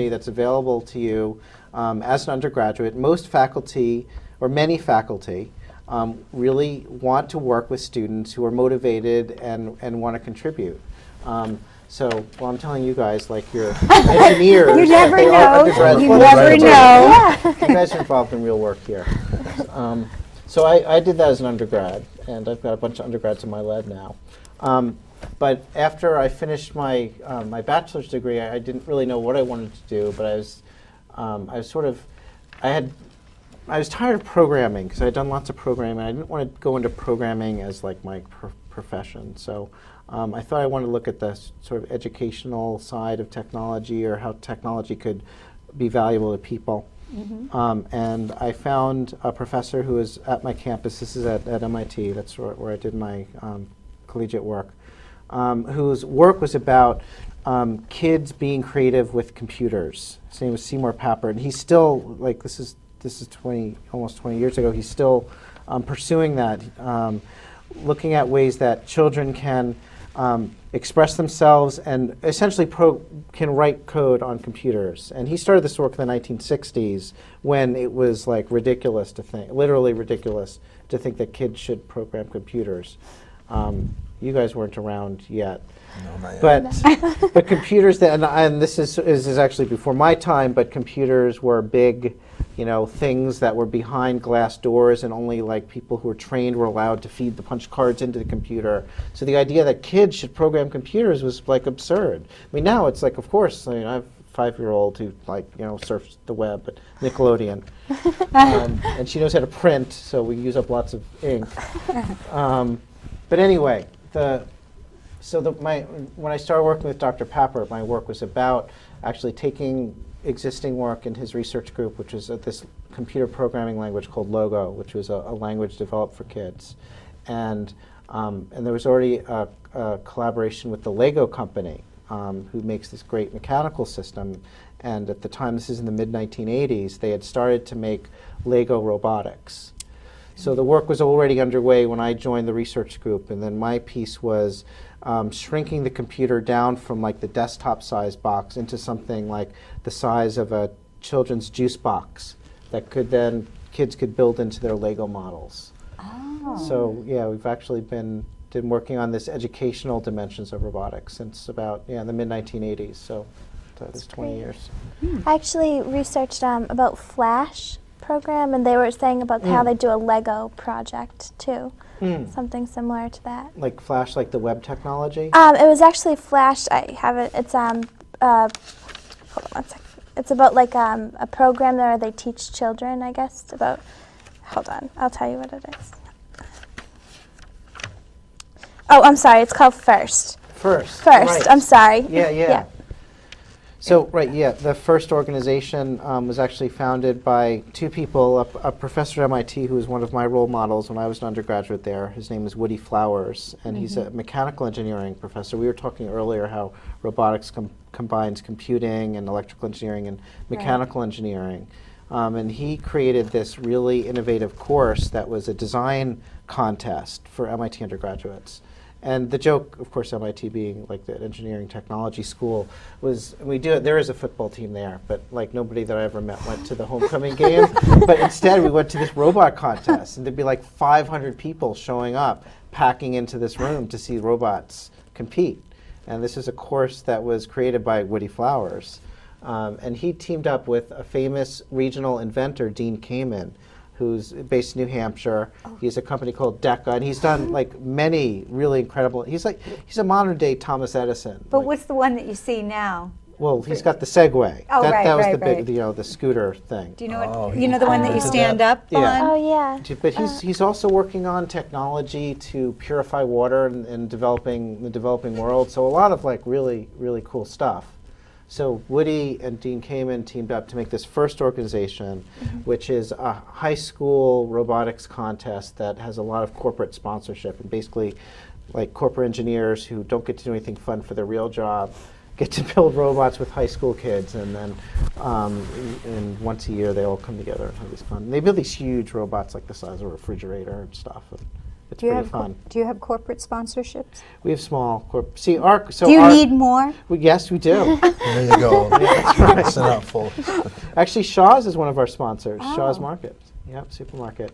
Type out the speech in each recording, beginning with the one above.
opportunity that's available to you as an undergraduate. Most faculty, or many faculty, really want to work with students who are motivated and want to contribute. So, well, I'm telling you guys, like, you're engineers. You never they are know. You Well, never know. Yeah. You guys are involved in real work here. So I did that as an undergrad, and I've got a bunch of undergrads in my lab now. But after I finished my my bachelor's degree, I didn't really know what I wanted to do. But I was tired of programming because I had done lots of programming. I didn't want to go into programming as like my profession. So I thought I wanted to look at the sort of educational side of technology, or how technology could be valuable to people. And I found a professor who was at my campus. This is at MIT. That's where I did my collegiate work. Whose work was about kids being creative with computers. His name was Seymour Papert, and he's still, like, this is almost 20 years ago. He's still pursuing that, looking at ways that children can express themselves and essentially can write code on computers. And he started this work in the 1960s when it was like ridiculous to think, literally ridiculous to think that kids should program computers. You guys weren't around yet. No, not yet. But computers, and this is actually before my time, but computers were big, things that were behind glass doors, and only like people who were trained were allowed to feed the punch cards into the computer. So the idea that kids should program computers was like absurd. I mean, now it's like, of course, I have a 5-year-old who surfs the web at Nickelodeon. And she knows how to print, so we use up lots of ink. But anyway, when I started working with Dr. Papert, my work was about actually taking existing work in his research group, which was this computer programming language called Logo, which was a language developed for kids. And there was already a collaboration with the Lego company, who makes this great mechanical system. And at the time, this is in the mid-1980s, they had started to make Lego robotics. So the work was already underway when I joined the research group, and then my piece was shrinking the computer down from like the desktop size box into something like the size of a children's juice box that kids could build into their Lego models. Oh. So yeah, we've actually been working on this educational dimensions of robotics since about the mid-1980s, so it's 20 years. I actually researched about Flash program, and they were saying about how they do a Lego project too. Something similar to that. Like Flash, like the web technology? It was actually Flash. I have it. It's hold on one second. It's about like a program where they teach children, I guess, about. Hold on, I'll tell you what it is. Oh, I'm sorry. It's called First. First. Right. I'm sorry. Yeah. So, the FIRST organization was actually founded by two people, a professor at MIT who was one of my role models when I was an undergraduate there. His name is Woody Flowers, and he's a mechanical engineering professor. We were talking earlier how robotics combines computing and electrical engineering and mechanical engineering. And he created this really innovative course that was a design contest for MIT undergraduates. And the joke, of course, MIT being like the engineering technology school, was there is a football team there, but like nobody that I ever met went to the homecoming game. But instead we went to this robot contest, and there'd be like 500 people showing up, packing into this room to see robots compete. And this is a course that was created by Woody Flowers. And he teamed up with a famous regional inventor, Dean Kamen, who's based in New Hampshire. He has a company called DECA, and he's done like many really incredible. He's a modern day Thomas Edison. But what's the one that you see now? Well, he's got the Segway. Oh, that was the right. big, the scooter thing. Do you know what? The one that you stand up on? Oh yeah. But he's also working on technology to purify water in the developing world. So a lot of like really cool stuff. So Woody and Dean Kamen teamed up to make this FIRST organization, which is a high school robotics contest that has a lot of corporate sponsorship, and basically like corporate engineers who don't get to do anything fun for their real job get to build robots with high school kids, and then and once a year they all come together and have this fun. And they build these huge robots like the size of a refrigerator and stuff. And it's pretty fun. Do you have corporate sponsorships? We have small do you need more? Yes, we do. There you go. That's right. It's not full. Actually, Shaw's is one of our sponsors. Oh. Shaw's Market. Yep, supermarket.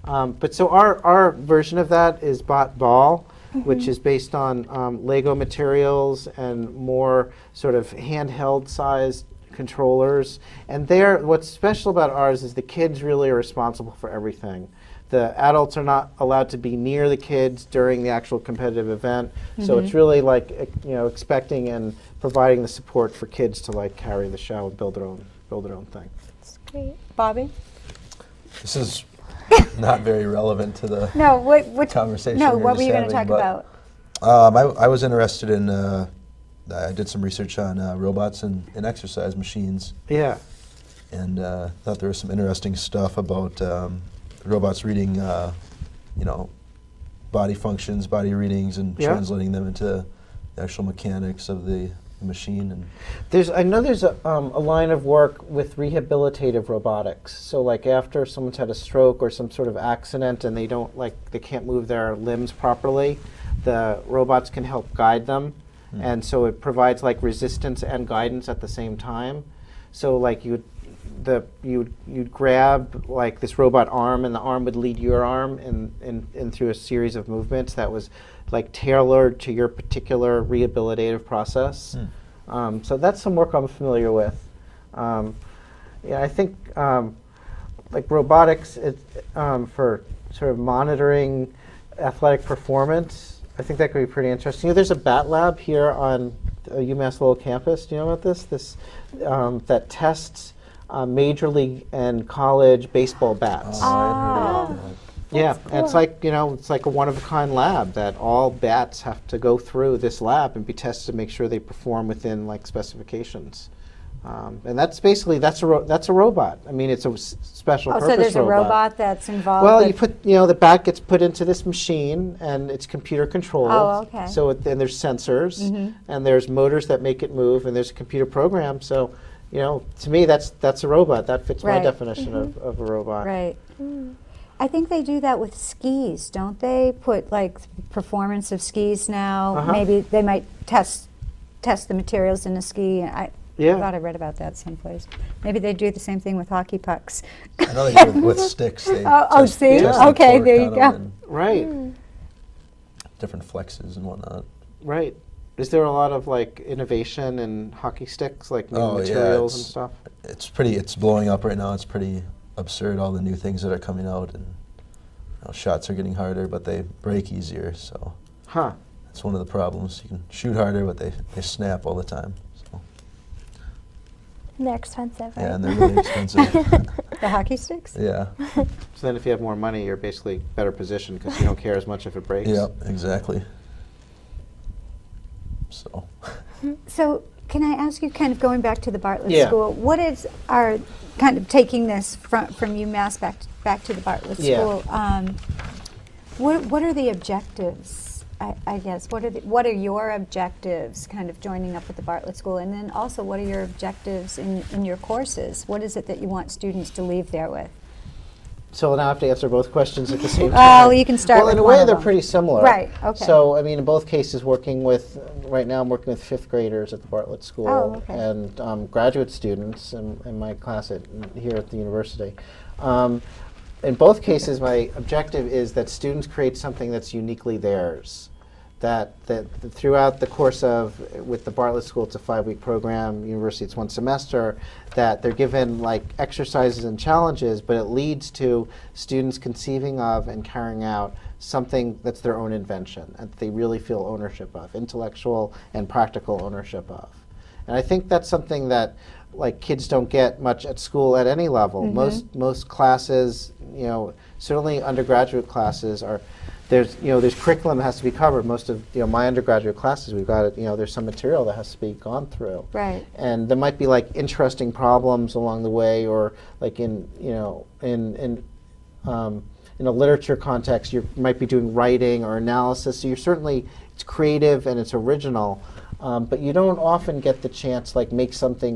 But so our version of that is Bot Ball, which is based on Lego materials and more sort of handheld sized controllers. And what's special about ours is the kids really are responsible for everything. The adults are not allowed to be near the kids during the actual competitive event. So it's really like expecting and providing the support for kids to like carry the show and build their own thing. That's great. Bobby? This is not very relevant to the No, what conversation. No, we what were just you going to having, talk but, about? I was interested in. I did some research on robots and exercise machines, Yeah. and thought there was some interesting stuff about robots reading, body functions, body readings, and translating them into the actual mechanics of the machine. And I know there's a line of work with rehabilitative robotics. So like after someone's had a stroke or some sort of accident and they can't move their limbs properly, the robots can help guide them. And so it provides like resistance and guidance at the same time. So like you'd grab like this robot arm, and the arm would lead your arm in through a series of movements that was like tailored to your particular rehabilitative process. So that's some work I'm familiar with. I think like robotics for sort of monitoring athletic performance, I think that could be pretty interesting. There's a bat lab here on Umass Lowell campus. Do you know about this? That tests major league and college baseball bats. I heard about that. Yeah, and it's like a one-of-a-kind lab that all bats have to go through this lab and be tested to make sure they perform within like specifications. And that's basically that's a robot. I mean, it's a special purpose so there's robot. a robot that's involved. Well, you put the bat gets put into this machine and it's computer controlled. Oh, okay. So then there's sensors and there's motors that make it move and there's a computer program. So to me that's a robot. That fits my Right. definition of a robot. Right. I think they do that with skis, don't they? Put like performance of skis now. Maybe they might test the materials in a ski. I thought I read about that someplace. Maybe they do the same thing with hockey pucks. I know they do it with sticks. They see? test the Okay, torque there you on go. them and Right. different flexes and whatnot. Right. Is there a lot of like innovation in hockey sticks, like new materials and stuff? It's blowing up right now. It's pretty absurd, all the new things that are coming out, and shots are getting harder, but they break easier. So that's one of the problems. You can shoot harder, but they snap all the time. So. They're expensive, right? Yeah, and they're really expensive. The hockey sticks? Yeah. So then if you have more money, you're basically better positioned because you don't care as much if it breaks. Yep, exactly. So can I ask you, kind of going back to the Bartlett Yeah. School, what is our kind of taking this from UMass back to the Bartlett Yeah. School? What are the objectives? I guess what are your objectives, kind of joining up with the Bartlett School, and then also what are your objectives in your courses? What is it that you want students to leave there with? So now I have to answer both questions at the same time. Well, you can start Well, with in a one way, of they're them. pretty similar. Right, okay. So, I mean, in both cases, right now I'm working with 5th graders at the Bartlett School Oh, okay. and graduate students in my class here at the university. In both cases, my objective is that students create something that's uniquely theirs. That throughout the course with the Bartlett School, it's a 5-week program, university it's 1 semester, that they're given like exercises and challenges, but it leads to students conceiving of and carrying out something that's their own invention, and that they really feel ownership of, intellectual and practical ownership of. And I think that's something that like kids don't get much at school at any level. Most classes, certainly undergraduate classes there's curriculum that has to be covered. Most of my undergraduate classes, we've got there's some material that has to be gone through. Right. And there might be like interesting problems along the way, or like in a literature context, you might be doing writing or analysis. So it's creative and it's original, but you don't often get the chance like make something